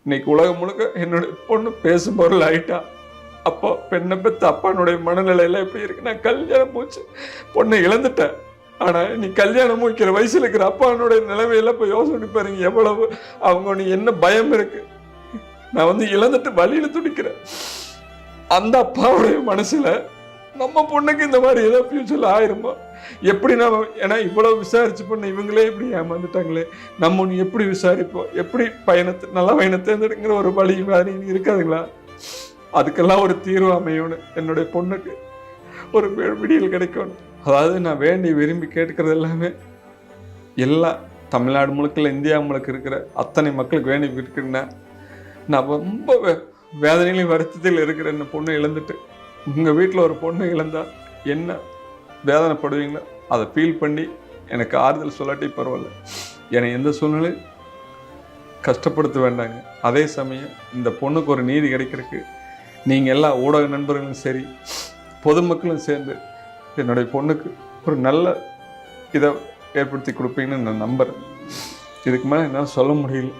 இன்னைக்கு உலகம் முழுக்க என்னுடைய பொண்ணு பேசும் பொருள் ஆயிட்டா. அப்போ பெண்ணை பெற்ற அப்பானுடைய மனநிலையெல்லாம் எப்படி இருக்கு? நான் கல்யாணம் மூச்சு பொண்ணை இழந்துட்டேன். ஆனா நீ கல்யாணம் முடிக்கிற வயசுல இருக்கிற அப்பானுடைய நிலைமையெல்லாம் இப்போ யோசனை பாருங்க, எவ்வளவு அவங்க நீ என்ன பயம் இருக்கு. நான் இழந்துட்டு வழியில துடிக்கிறேன். அந்த அப்பாவுடைய மனசுல நம்ம பொண்ணுக்கு இந்த மாதிரி ஏதோ ஃபியூச்சர்ல ஆயிருமோ எப்படி? நம்ம ஏன்னா இவ்வளவு விசாரிச்சு பண்ண இவங்களே இப்படி ஏமாந்துட்டாங்களே, நம்ம ஒன்று எப்படி விசாரிப்போம்? எப்படி நல்ல பயணத்தை தேர்ந்தெடுங்கிற ஒரு வழி மாதிரி இருக்காதுங்களா? அதுக்கெல்லாம் ஒரு தீர்வு அமையணும். என்னுடைய பொண்ணுக்கு ஒரு விடியல் கிடைக்கணும். அதாவது நான் வேண்டி விரும்பி கேட்கறது எல்லாமே எல்லா தமிழ்நாடு முழுக்க இந்தியா முழுக்க இருக்கிற அத்தனை மக்களுக்கு வேண்டி இருக்கிறேன். நான் ரொம்ப வேதனையிலையும் வருத்தத்தில் இருக்கிற என்ன பொண்ணு இழந்துட்டு உங்கள் வீட்டில் ஒரு பொண்ணு இழந்தா என்ன வேதனைப்படுவீங்களோ அதை ஃபீல் பண்ணி எனக்கு ஆறுதல் சொல்லாட்டி பரவாயில்ல. என்னை எந்த சூழ்நிலையும் கஷ்டப்படுத்த வேண்டாங்க. அதே சமயம் இந்த பொண்ணுக்கு ஒரு நீதி கிடைக்கிறதுக்கு நீங்கள் எல்லா ஊடக நண்பர்களும் சரி, பொதுமக்களும் சேர்ந்து என்னுடைய பொண்ணுக்கு ஒரு நல்ல இதை ஏற்படுத்தி கொடுப்பீங்கன்னு நான் நம்புகிறேன். இதுக்கு மேலே என்னால் சொல்ல முடியல.